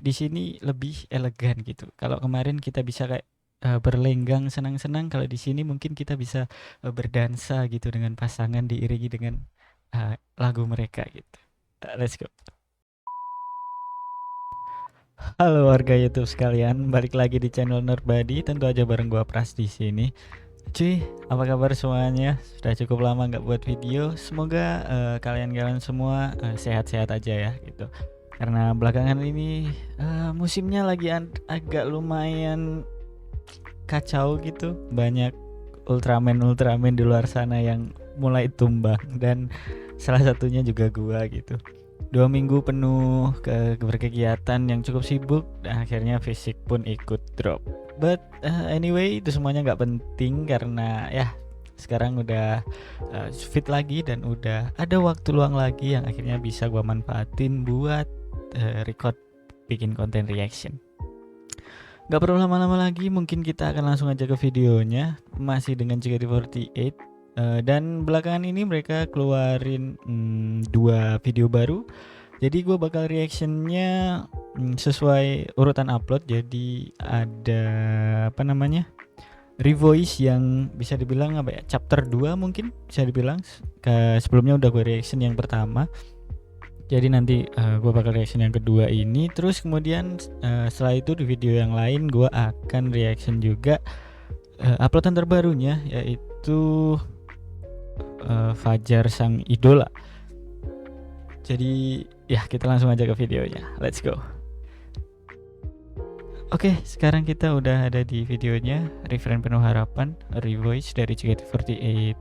di sini lebih elegan gitu. Kalau kemarin kita bisa kayak berlenggang senang-senang, kalau di sini mungkin kita bisa berdansa gitu dengan pasangan diiringi dengan lagu mereka gitu. Let's go. Halo warga YouTube sekalian, balik lagi di channel Nurbadi, tentu aja bareng gua Pras di sini. Cuy, apa kabar semuanya? Sudah cukup lama nggak buat video. Semoga kalian-kalian semua sehat-sehat aja ya gitu. Karena belakangan ini musimnya lagi agak lumayan kacau gitu. Banyak Ultraman di luar sana yang mulai tumbang dan salah satunya juga gua gitu. 2 minggu penuh berkegiatan yang cukup sibuk dan akhirnya fisik pun ikut drop. But anyway, itu semuanya nggak penting karena ya sekarang udah fit lagi dan udah ada waktu luang lagi yang akhirnya bisa gua manfaatin buat record bikin konten reaction. Gak perlu lama-lama lagi, mungkin kita akan langsung aja ke videonya. Masih dengan JKT48 dan belakangan ini mereka keluarin 2 video baru. Jadi gue bakal reactionnya sesuai urutan upload. Jadi ada apa namanya, Revoice yang bisa dibilang apa ya, chapter 2 mungkin bisa dibilang. Sebelumnya udah gue reaction yang pertama. Jadi nanti gue bakal reaction yang kedua ini. Terus kemudian setelah itu di video yang lain gue akan reaction juga uploadan terbarunya, yaitu Fajar Sang Idola. Jadi ya kita langsung aja ke videonya. Let's go. Oke, sekarang kita udah ada di videonya. Referen Penuh Harapan, Revoice dari JKT48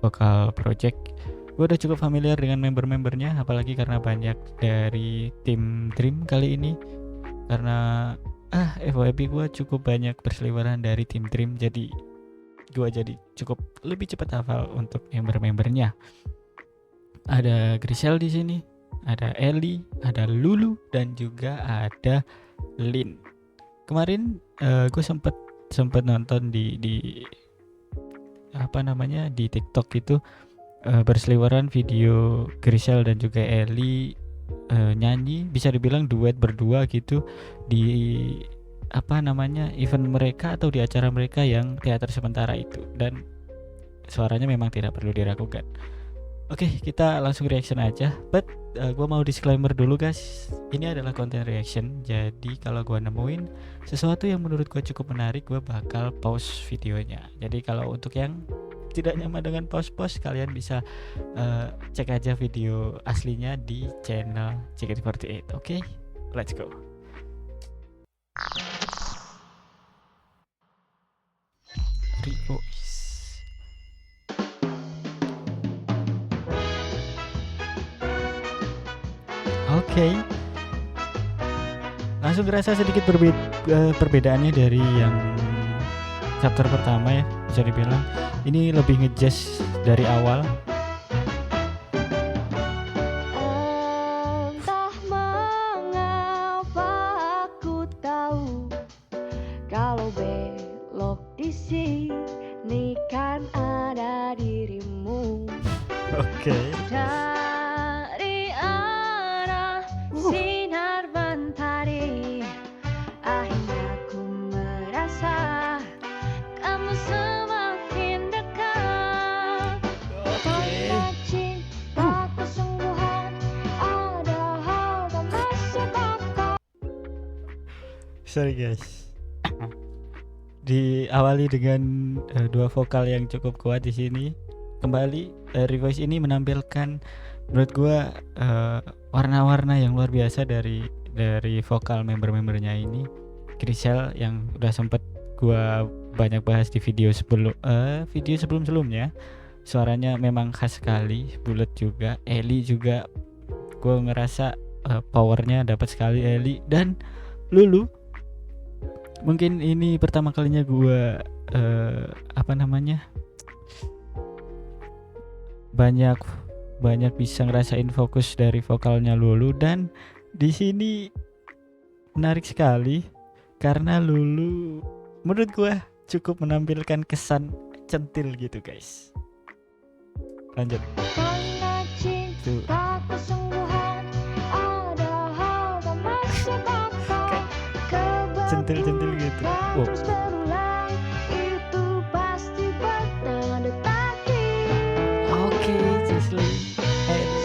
Vocal Project. Gue udah cukup familiar dengan member-membernya, apalagi karena banyak dari tim Dream kali ini. Karena FYP gue cukup banyak berseliweran dari tim Dream, jadi gue jadi cukup lebih cepat hafal untuk member-membernya. Ada Grisel di sini, ada Ellie, ada Lulu, dan juga ada Lin. Kemarin gue sempet nonton di apa namanya, di TikTok itu berseliweran video Grisel dan juga Ellie nyanyi, bisa dibilang duet berdua gitu di apa namanya, event mereka atau di acara mereka yang teater sementara itu, dan suaranya memang tidak perlu diragukan. Oke, kita langsung reaction aja. But gue mau disclaimer dulu guys, ini adalah konten reaction. Jadi kalau gue nemuin sesuatu yang menurut gue cukup menarik, gue bakal pause videonya. Jadi kalau untuk yang tidak nyaman dengan pause-pause, kalian bisa cek aja video aslinya di channel JKT48. Oke, let's go. Revoice. Oke. Langsung terasa sedikit perbedaannya dari yang chapter pertama ya, bisa dibilang. Ini lebih ngejazz dari awal. Entah mengapa aku tahu kalau belok di sini kan ada dirimu. Oke. Dari arah sinar mentari, akhirnya ku merasa kamu semakin dekat. Karena cinta kesungguhan, ada hal tak masuk akal. Sorry guys. Diawali dengan 2 vokal yang cukup kuat di sini. Kembali Revoice ini menampilkan menurut gua warna-warna yang luar biasa dari vokal member-membernya ini. Grisel yang udah sempet gua banyak bahas di video sebelum-sebelumnya. Suaranya memang khas sekali, bulat juga. Ellie juga gua ngerasa powernya dapat sekali Ellie, dan Lulu mungkin ini pertama kalinya gue apa namanya, banyak bisa ngerasain fokus dari vokalnya Lulu. Dan di sini menarik sekali karena Lulu menurut gue cukup menampilkan kesan centil gitu guys. Lanjut. Karena cinta kesungguhan, ada hal tak masuk akal. centil-centil gitu. Wow. Terus berulang, itu pasti bertanda kaki. Oke, Cisli.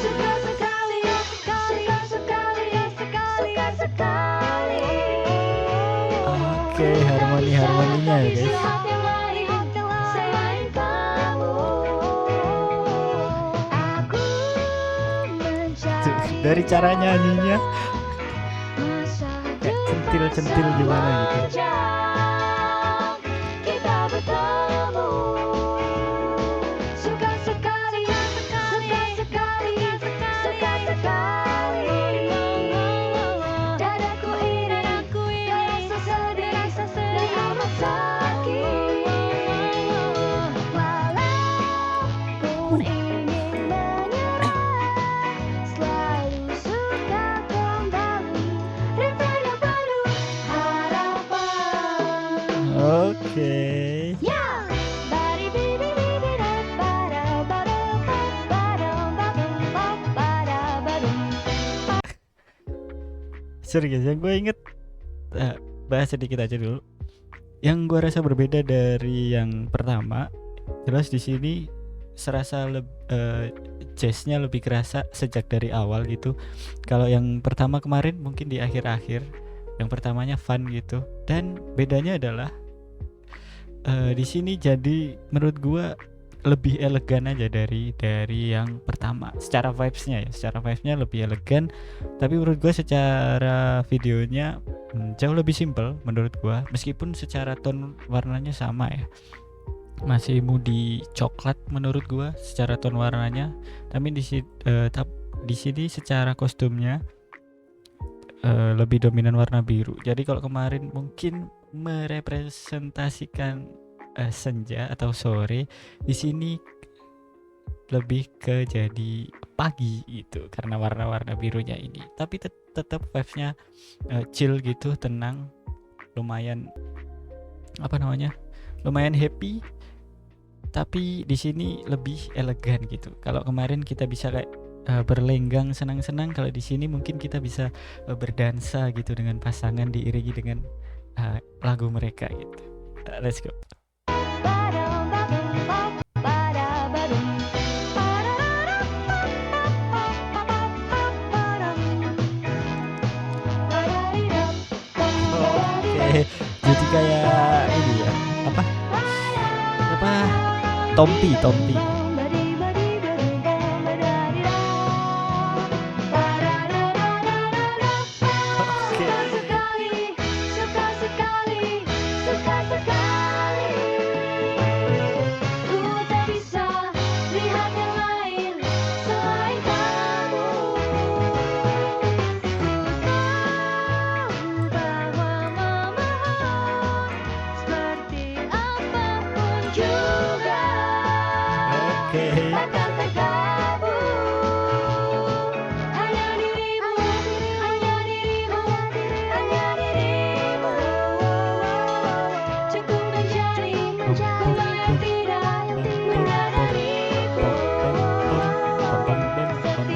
Suka sekali, suka sekali, suka sekali. Oke, harmoninya ya guys. Hati lain selain kamu. Aku mencari Dari cara nyanyinya masa kayak depan centil-centil gimana gitu. semenjak kita bertemu. Suka sekali, suka sekali. Dadaku ini terasa sedih dan amat sakit. Walaupun ingin menyerah, selalu suka kembali. Refrain yang penuh harapan. Oke. Ya, bari bibi bibi da bara bara bara bara bara bara. Sorry guys, yang gue inget bahas sedikit aja dulu. Yang gue rasa berbeda dari yang pertama, jelas di sini serasa jazznya lebih kerasa sejak dari awal gitu. Kalau yang pertama kemarin mungkin di akhir-akhir, yang pertamanya fun gitu. Dan bedanya adalah di sini jadi menurut gue lebih elegan aja dari yang pertama. Secara vibesnya lebih elegan. Tapi menurut gue secara videonya jauh lebih simple menurut gue. Meskipun secara tone warnanya sama ya, masih moody coklat menurut gue secara tone warnanya. Tapi di sini secara kostumnya lebih dominan warna biru. Jadi kalau kemarin mungkin merepresentasikan senja atau sore, di sini lebih ke jadi pagi gitu karena warna-warna birunya ini. Tapi tetap vibes-nya chill gitu, tenang, lumayan lumayan happy. Tapi di sini lebih elegan gitu. Kalau kemarin kita bisa kayak berlenggang senang-senang, kalau di sini mungkin kita bisa berdansa gitu dengan pasangan diiringi dengan lagu mereka gitu. Let's go. Oke, jadi kayak ini ya, apa Tompi. Oke. Suka sekali. Ku tak bisa lihat yang lain selain kamu. Ku tahu bahwa memohon seperti apapun juga Oke. takkan terkabul. Hanya dirimu. Cukup menjadi bunga yang tidak menyadariku. Setiap kali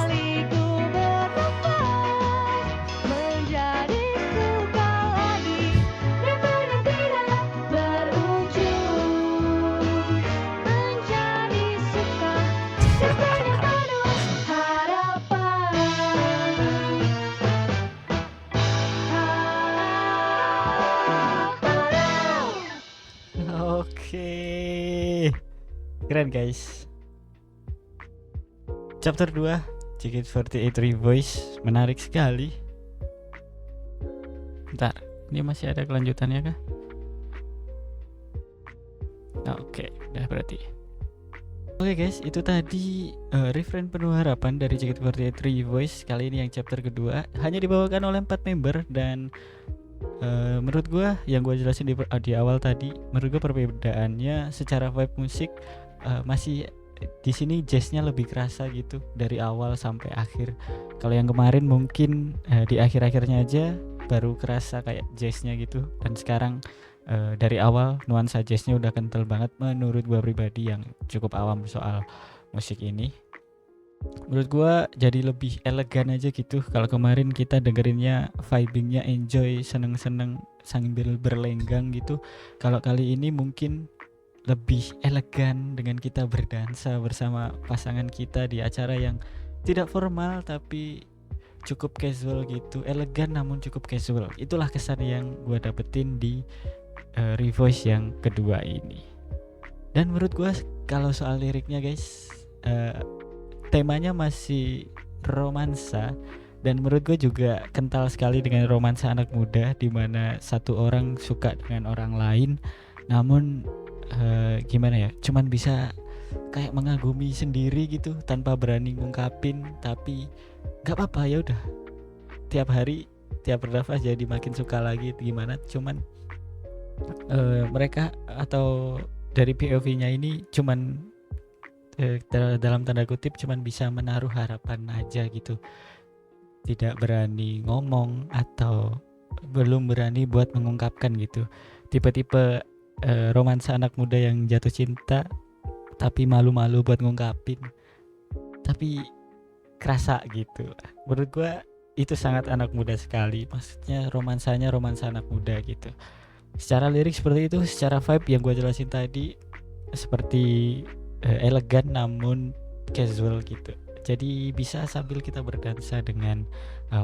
ku bernafas menjadi suka lagi. Refrain yang tidak berujung menjadi suka. Refrain yang penuh harapan. Oke. Keren guys. Chapter 2 JKT48 Revoice menarik sekali. Bentar, ini masih ada kelanjutannya kah? Oke, udah berarti. Oke guys, itu tadi refrain penuh harapan dari JKT48 Revoice. Kali ini yang chapter kedua hanya dibawakan oleh 4 member. Dan menurut gue yang gue jelasin di awal tadi, menurut gue perbedaannya secara vibe musik masih di sini jazznya lebih kerasa gitu dari awal sampai akhir. Kalau yang kemarin mungkin di akhir-akhirnya aja baru kerasa kayak jazznya gitu. Dan sekarang dari awal nuansa jazznya udah kental banget menurut gue pribadi yang cukup awam soal musik ini. menurut gua jadi lebih elegan aja gitu. Kalau kemarin kita dengerinnya vibingnya enjoy, seneng-seneng sambil berlenggang gitu. Kalau kali ini mungkin lebih elegan dengan kita berdansa bersama pasangan kita di acara yang tidak formal tapi cukup casual gitu, elegan namun cukup casual. Itulah kesan yang gue dapetin di Revoice yang kedua ini. Dan menurut gue kalau soal liriknya guys, temanya masih romansa, dan menurut gue juga kental sekali dengan romansa anak muda, di mana satu orang suka dengan orang lain, namun gimana ya, cuman bisa kayak mengagumi sendiri gitu tanpa berani ngungkapin. Tapi gak apa-apa, ya udah, tiap hari tiap bernafas jadi makin suka lagi gimana. Cuman mereka atau dari POV-nya ini cuman dalam tanda kutip cuman bisa menaruh harapan aja gitu, tidak berani ngomong atau belum berani buat mengungkapkan gitu. Tipe-tipe romansa anak muda yang jatuh cinta tapi malu-malu buat ngungkapin, tapi kerasa gitu. Menurut gua itu sangat anak muda sekali, maksudnya romansanya romansa anak muda gitu. Secara lirik seperti itu, secara vibe yang gua jelasin tadi seperti elegan namun casual gitu. Jadi bisa sambil kita berdansa dengan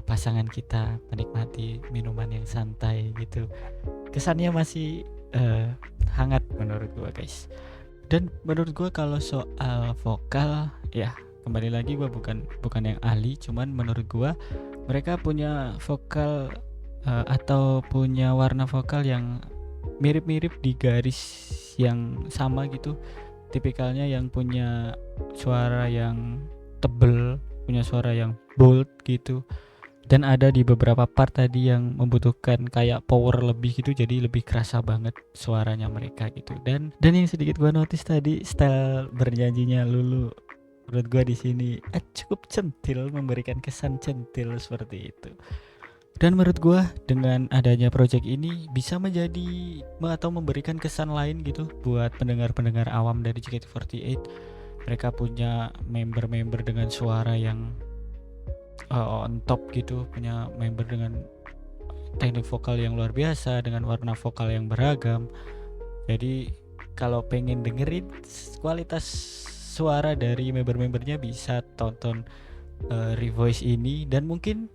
pasangan kita, menikmati minuman yang santai gitu. Kesannya masih hangat menurut gua guys. Dan menurut gua kalau soal vokal ya, kembali lagi gua bukan yang ahli, cuman menurut gua mereka punya vokal atau punya warna vokal yang mirip-mirip di garis yang sama gitu. Tipikalnya yang punya suara yang tebel, punya suara yang bold gitu. Dan ada di beberapa part tadi yang membutuhkan kayak power lebih gitu, jadi lebih kerasa banget suaranya mereka gitu. Dan yang sedikit gua notice tadi, style bernyanyinya Lulu menurut gua di sini cukup centil, memberikan kesan centil seperti itu. Dan menurut gua dengan adanya project ini bisa menjadi atau memberikan kesan lain gitu buat pendengar-pendengar awam dari JKT48. Mereka punya member-member dengan suara yang on top gitu, punya member dengan teknik vokal yang luar biasa, dengan warna vokal yang beragam. Jadi kalau pengen dengerin kualitas suara dari member-membernya, bisa tonton Revoice ini, dan mungkin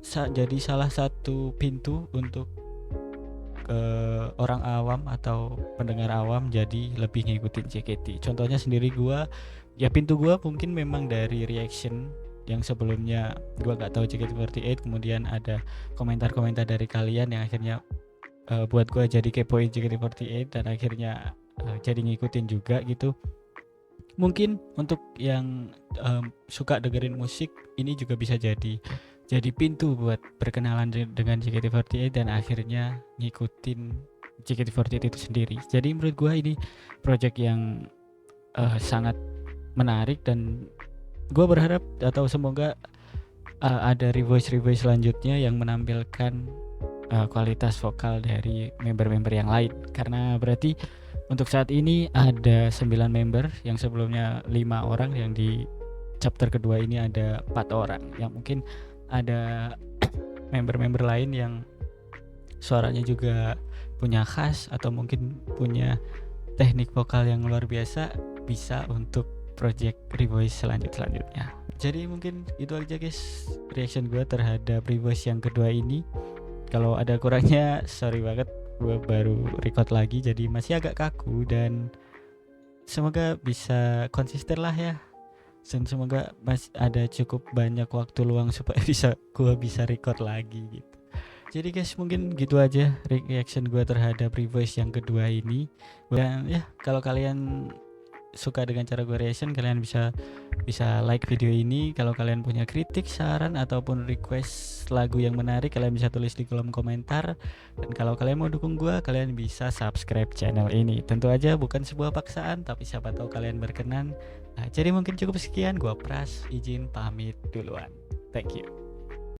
jadi salah satu pintu untuk orang awam atau pendengar awam jadi lebih ngikutin JKT. Contohnya sendiri gua, ya pintu gua mungkin memang dari reaction yang sebelumnya gua gak tahu JKT48, kemudian ada komentar-komentar dari kalian yang akhirnya buat gua jadi kepoin JKT48 dan akhirnya jadi ngikutin juga gitu. Mungkin untuk yang suka dengerin musik, ini juga bisa jadi pintu buat berkenalan dengan JKT48 dan akhirnya ngikutin JKT48 itu sendiri. Jadi menurut gua ini project yang sangat menarik, dan gua berharap atau semoga ada revoice selanjutnya yang menampilkan kualitas vokal dari member-member yang lain. Karena berarti untuk saat ini ada 9 member, yang sebelumnya 5 orang, yang di chapter kedua ini ada 4 orang, yang mungkin ada member-member lain yang suaranya juga punya khas atau mungkin punya teknik vokal yang luar biasa, bisa untuk project Revoice selanjutnya. Jadi mungkin itu aja guys reaction gue terhadap Revoice yang kedua ini. Kalau ada kurangnya sorry banget, gue baru record lagi jadi masih agak kaku, dan semoga bisa konsisten lah ya. Dan semoga masih ada cukup banyak waktu luang supaya gue bisa record lagi gitu. Jadi guys mungkin gitu aja reaction gue terhadap Revoice yang kedua ini. Dan ya kalau kalian suka dengan cara gue reaction, kalian bisa like video ini. Kalau kalian punya kritik, saran ataupun request lagu yang menarik, kalian bisa tulis di kolom komentar. Dan kalau kalian mau dukung gue, kalian bisa subscribe channel ini. Tentu aja bukan sebuah paksaan, tapi siapa tahu kalian berkenan. Nah, jadi mungkin cukup sekian, gue Pras izin pamit duluan. Thank you.